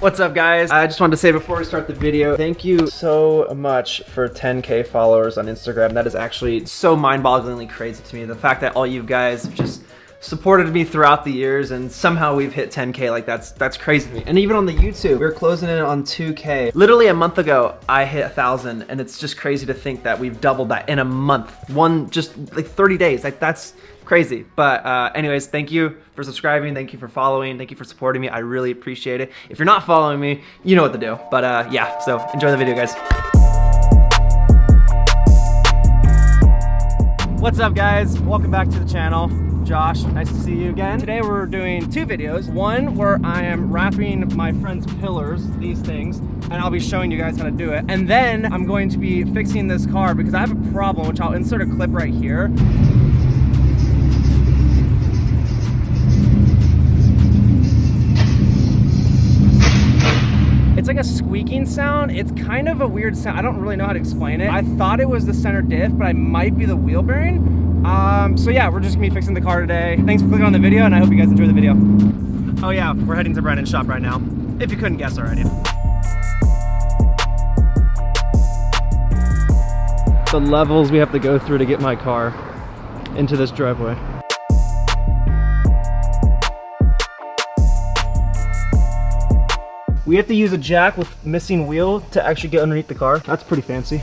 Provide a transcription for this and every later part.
What's up, guys? I just wanted to say before we start the video, thank you so much for 10K followers on Instagram. That is actually so mind-bogglingly crazy to me. The fact that all you guys have just supported me throughout the years and somehow we've hit 10K, like that's crazy to me. And even on the YouTube, we're closing in on 2K. Literally a month ago, I hit 1,000, and it's just crazy to think that we've doubled that in a month. Just like 30 days, like that's crazy. But anyways, thank you for subscribing, thank you for following, thank you for supporting me. I really appreciate it. If you're not following me, you know what to do. But yeah, so enjoy the video, guys. What's up, guys? Welcome back to the channel. Josh, nice to see you again. Today we're doing two videos. One where I am wrapping my friend's pillars, these things, and I'll be showing you guys how to do it. And then I'm going to be fixing this car because I have a problem, which I'll insert a clip right here. It's like a squeaking sound. It's kind of a weird sound. I don't really know how to explain it. I thought it was the center diff, but I might be the wheel bearing. So yeah, we're just gonna be fixing the car today. Thanks for clicking on the video, and I hope you guys enjoy the video. Oh yeah, we're heading to Brandon's shop right now, if you couldn't guess already. The levels we have to go through to get my car into this driveway. We have to use a jack with missing wheel to actually get underneath the car. That's pretty fancy.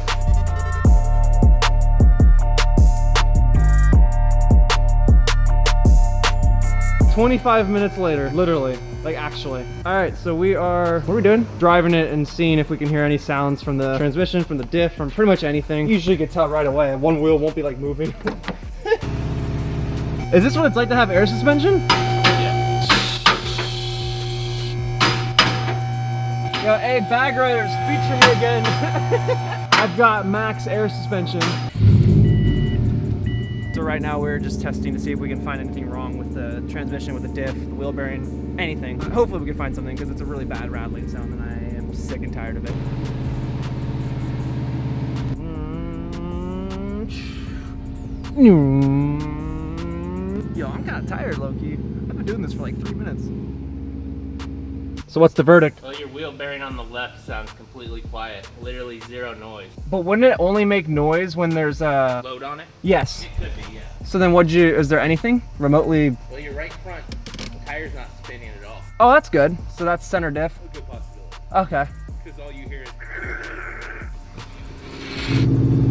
"25 minutes later, literally, like actually. All right, so what are we doing? Driving it and seeing if we can hear any sounds from the transmission, from the diff, from pretty much anything. Usually you can tell right away. One wheel won't be like moving. Is this what it's like to have air suspension? Yo, hey, bag riders, feature me again. I've got max air suspension. So right now we're just testing to see if we can find anything wrong with the transmission, with the diff, the wheel bearing, anything. Hopefully we can find something because it's a really bad rattling sound and I am sick and tired of it. Yo, I'm kind of tired, low-key. I've been doing this for like 3 minutes. So what's the verdict? Well, your wheel bearing on the left sounds completely quiet. Literally zero noise. But wouldn't it only make noise when there's a load on it? Yes. It could be, yeah. So then is there anything remotely? Well, your right front, the tire's not spinning at all. Oh, that's good. So that's center diff. A good possibility. Okay. Because all you hear is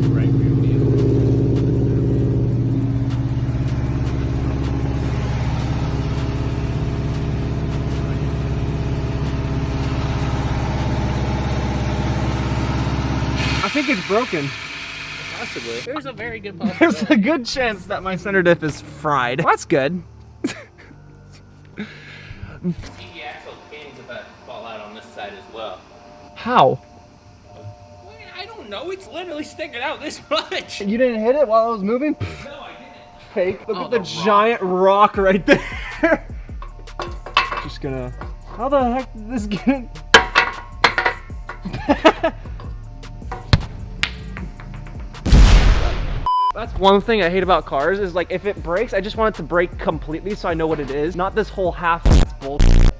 right rear wheel. I think it's broken. Possibly. There's a very good possibility. There's a good chance that my center diff is fried. Well, that's good. The axle pin's about to fall out on this side as well. How? Well, I don't know. It's literally sticking out this much. You didn't hit it while I was moving? No, I didn't. Fake. Look Oh, at the rock. giant rock right there. Just gonna... How the heck did this get... That's one thing I hate about cars is like if it breaks, I just want it to break completely so I know what it is. Not this whole half bullshit.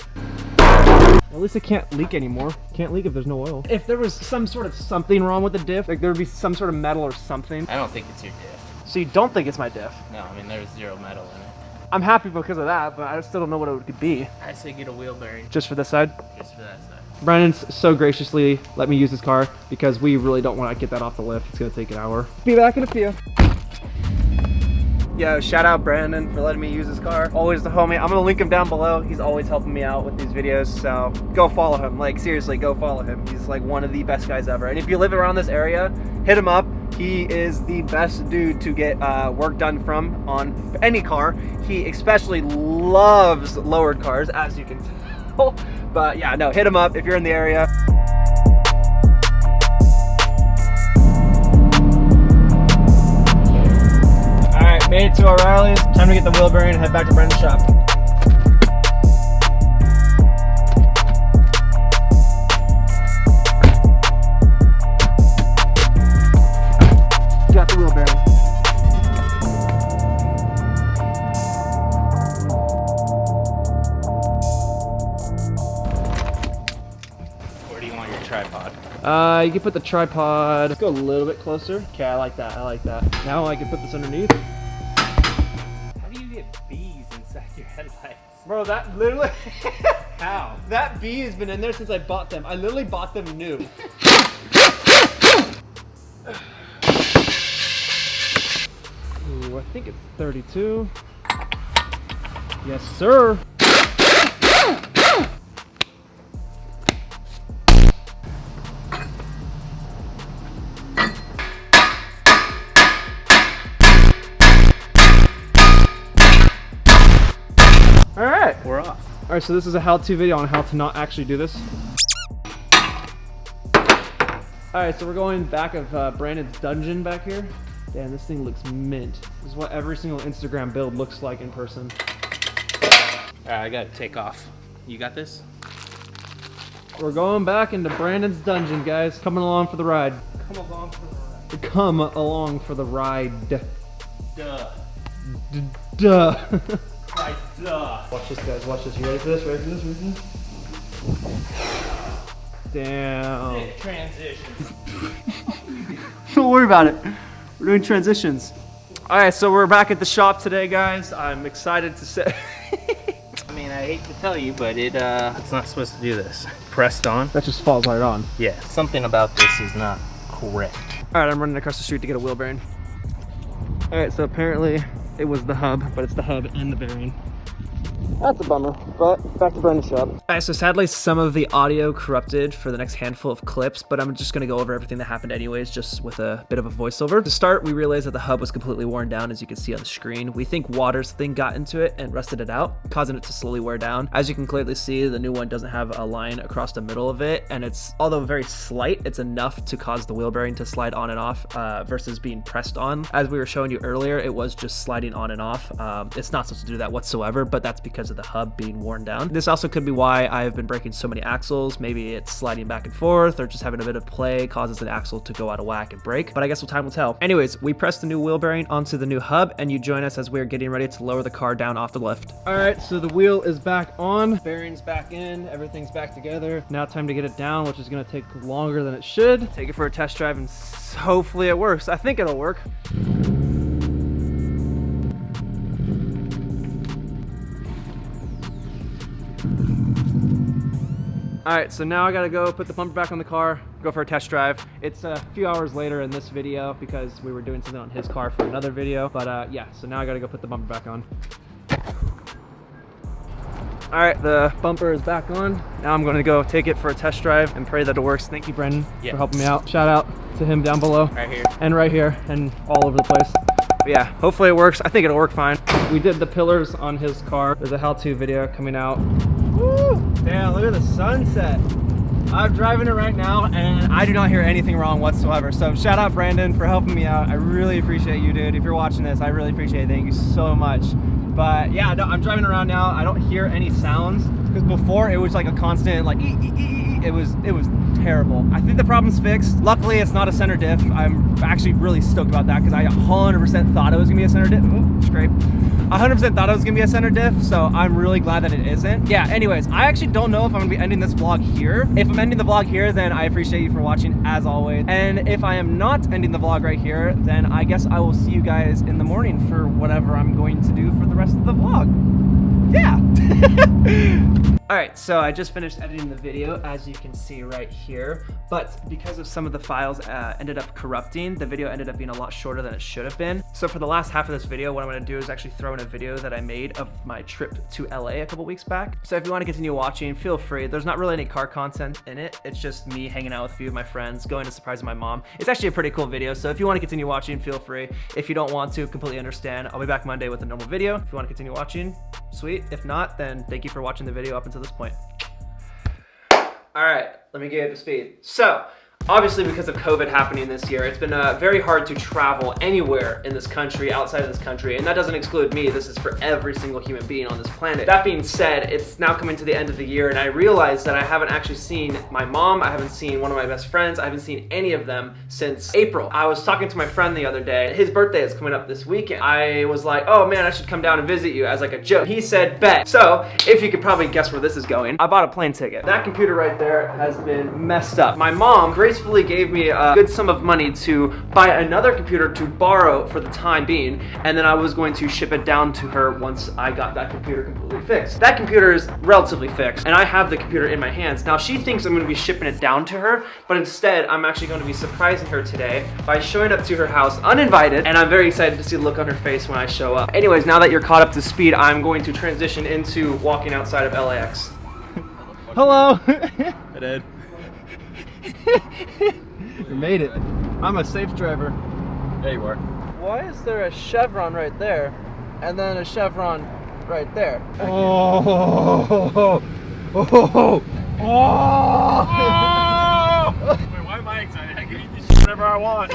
At least it can't leak anymore. Can't leak if there's no oil. If there was some sort of something wrong with the diff, like there would be some sort of metal or something. I don't think it's your diff. So you don't think it's my diff? No, I mean there's zero metal in it. I'm happy because of that, but I still don't know what it could be. I say get a wheel bearing. Just for this side? Just for that side. Brandon's so graciously let me use his car because we really don't want to get that off the lift. It's gonna take an hour. Be back in a few. Yo, shout out Brandon for letting me use his car. Always the homie. I'm gonna link him down below. He's always helping me out with these videos, so go follow him. Like seriously, go follow him. He's like one of the best guys ever. And if you live around this area, hit him up. He is the best dude to get work done from on any car. He especially loves lowered cars, as you can tell. But yeah, no, hit him up if you're in the area. Made it to O'Reilly's. Time to get the wheel bearing and head back to Brandon's shop. Got the wheel bearing. tripod. You can put the tripod. Let's go a little bit closer. Okay, I like that. I like that. Now I can put this underneath. How do you get bees inside your headlights? Bro, that literally. How? That bee has been in there since I bought them. I literally bought them new. Ooh, I think it's 32. Yes, sir. All right, We're off. All right, so this is a how-to video on how to not actually do this. All right, so we're going back of Brandon's dungeon back here. Damn, this thing looks mint. This is what every single Instagram build looks like in person. All right, I gotta take off. You got this? We're going back into Brandon's dungeon, guys. Coming along for the ride. Come along for the ride. Come along for the ride. Duh. Duh. Right, duh. Watch this, guys. Watch this. You ready for this? Ready for this? Ready for this? Damn. Sick transition. Don't worry about it. We're doing transitions. All right, so we're back at the shop today, guys. I'm excited to say. I mean, I hate to tell you, but it's not supposed to do this. Pressed on. That just falls right on. Yeah, something about this is not correct. All right, I'm running across the street to get a wheel bearing. All right, so apparently it was the hub, but it's the hub and the bearing. That's a bummer, but back to Brandon's shop. All right, so sadly some of the audio corrupted for the next handful of clips, but I'm just gonna go over everything that happened anyways, just with a bit of a voiceover. To start, we realized that the hub was completely worn down, as you can see on the screen. We think water's thing got into it and rusted it out, causing it to slowly wear down. As you can clearly see, the new one doesn't have a line across the middle of it, and it's, although very slight, it's enough to cause the wheel bearing to slide on and off versus being pressed on. As we were showing you earlier, it was just sliding on and off. It's not supposed to do that whatsoever, but that's because of the hub being worn down. This also could be why I've been breaking so many axles. Maybe it's sliding back and forth or just having a bit of play causes an axle to go out of whack and break, but I guess time will tell. Anyways, we pressed the new wheel bearing onto the new hub, and you join us as we're getting ready to lower the car down off the lift. All right, so the wheel is back on, bearings back in, everything's back together. Now time to get it down, which is gonna take longer than it should. Take it for a test drive and hopefully it works. I think it'll work. All right, so now I gotta go put the bumper back on the car, go for a test drive. It's a few hours later in this video because we were doing something on his car for another video, but yeah, so now I gotta go put the bumper back on. All right, the bumper is back on. Now I'm gonna go take it for a test drive and pray that it works. Thank you, Brendan, for helping me out. Shout out to him down below. Right here. And right here, and all over the place. But yeah, hopefully it works. I think it'll work fine. We did the pillars on his car. There's a how-to video coming out. Woo! Damn, look at the sunset. I'm driving it right now and I do not hear anything wrong whatsoever. So shout out Brandon for helping me out. I really appreciate you, dude. If you're watching this, I really appreciate it. Thank you so much. But yeah, no, I'm driving around now. I don't hear any sounds because before it was like a constant like It was terrible. I think the problem's fixed. Luckily, it's not a center diff. I'm actually really stoked about that because I 100% thought it was gonna be a center diff. Oh, scrape. 100% thought it was gonna be a center diff, so I'm really glad that it isn't. Yeah, anyways, I actually don't know if I'm gonna be ending this vlog here. If I'm ending the vlog here, then I appreciate you for watching as always. And if I am not ending the vlog right here, then I guess I will see you guys in the morning for whatever I'm going to do for the rest of the vlog. Yeah. All right, so I just finished editing the video, as you can see right here, but because of some of the files ended up corrupting, the video ended up being a lot shorter than it should have been. So for the last half of this video, what I'm gonna do is actually throw in a video that I made of my trip to LA a couple weeks back. So if you wanna continue watching, feel free. There's not really any car content in it. It's just me hanging out with a few of my friends, going to surprise my mom. It's actually a pretty cool video, so if you wanna continue watching, feel free. If you don't want to, completely understand. I'll be back Monday with a normal video. If you wanna continue watching, sweet. If not, then thank you for watching the video up until this point. All right, let me get up to speed. So, Obviously, because of COVID happening this year, it's been very hard to travel anywhere in this country, outside of this country, and that doesn't exclude me. This is for every single human being on this planet. That being said, it's now coming to the end of the year, and I realized that I haven't actually seen my mom, I haven't seen one of my best friends, I haven't seen any of them since April. I was talking to my friend the other day. His birthday is coming up this weekend. I was like, oh man, I should come down and visit you as like a joke. He said, bet. So, if you could probably guess where this is going, I bought a plane ticket. That computer right there has been messed up. My mom gracefully gave me a good sum of money to buy another computer to borrow for the time being, and then I was going to ship it down to her once I got that computer completely fixed. That computer is relatively fixed, and I have the computer in my hands. Now, she thinks I'm going to be shipping it down to her, but instead, I'm actually going to be surprising her today by showing up to her house uninvited, and I'm very excited to see the look on her face when I show up. Anyways, now that you're caught up to speed, I'm going to transition into walking outside of LAX. Hello! Hey, Dad. You made it. I'm a safe driver. Yeah, you are. Why is there a chevron right there, and then a chevron right there? Oh! Wait, why am I excited? I can eat this shit whenever I want.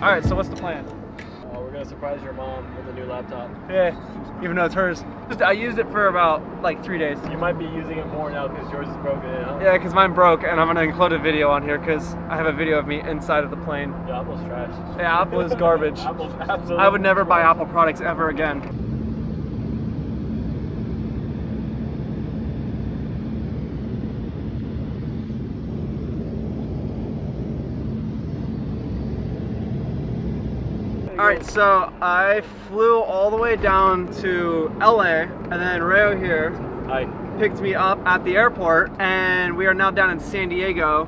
Alright, so what's the plan? We're gonna surprise your mom with a new laptop. Yeah, even though it's hers. I used it for about like 3 days. You might be using it more now because yours is broken in, huh? Yeah, because mine broke, and I'm gonna include a video on here because I have a video of me inside of the plane. Yeah, Apple's trash. Yeah, Apple is garbage. Apple's absolutely. I would never buy Apple products ever again. Alright, so I flew all the way down to LA, and then Rayo here Hi. picked me up at the airport, and we are now down in San Diego,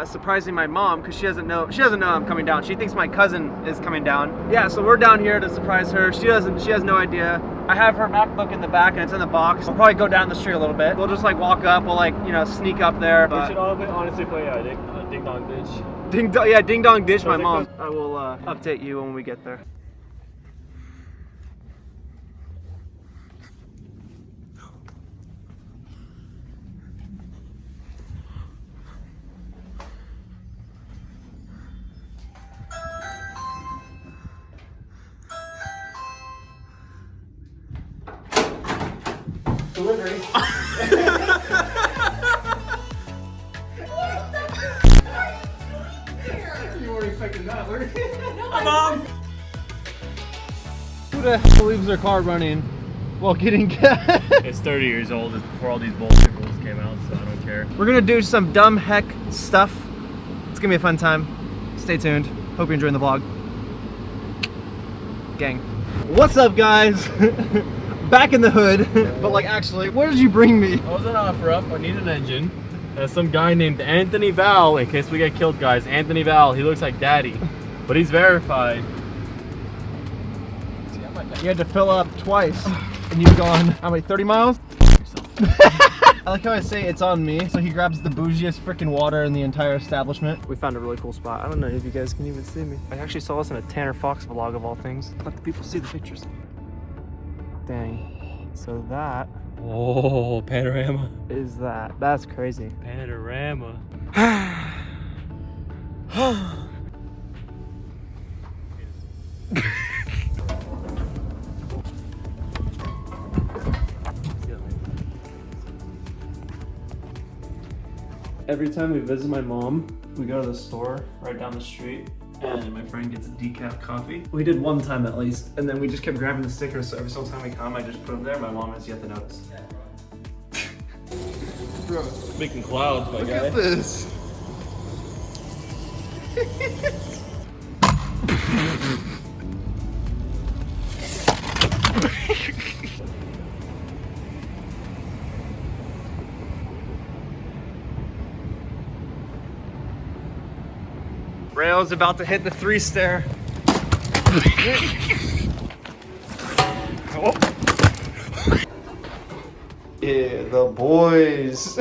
surprising my mom because she doesn't know I'm coming down. She thinks my cousin is coming down. Yeah, so we're down here to surprise her. She has no idea. I have her MacBook in the back and it's in the box. We'll probably go down the street a little bit. We'll just like walk up, we'll like, you know, sneak up there. We should honestly play Ding Dong Ditch. Ding Dong Ditch my mom. I will update you when we get there. Delivery. You weren't expecting that, were you? Hi, Mom! Who the hell leaves their car running while getting gas? It's 30 years old. It's before all these bullshit rules came out, so I don't care. We're gonna do some dumb heck stuff. It's gonna be a fun time. Stay tuned. Hope you're enjoying the vlog. Gang. What's up, guys? Back in the hood. But like, actually, where did you bring me? I was an offer up. I need an engine. Some guy named Anthony Val, in case we get killed, guys. Anthony Val, he looks like daddy, but he's verified. You had to fill up twice, and you've gone, how many, 30 miles? I like how I say it's on me, so he grabs the bougiest freaking water in the entire establishment. We found a really cool spot. I don't know if you guys can even see me. I actually saw this in a Tanner Fox vlog of all things. Let the people see the pictures. Dang. So that Oh, panorama. is that. That's crazy. Panorama. Every time we visit my mom, we go to the store right down the street, and my friend gets a decaf coffee. We did one time at least, and then we just kept grabbing the stickers, so every single time we come, I just put them there. My mom has yet to notice. Bro, Making clouds, my guy. look at this. Rail's about to hit the 3 stair. Oh. Yeah, the boys.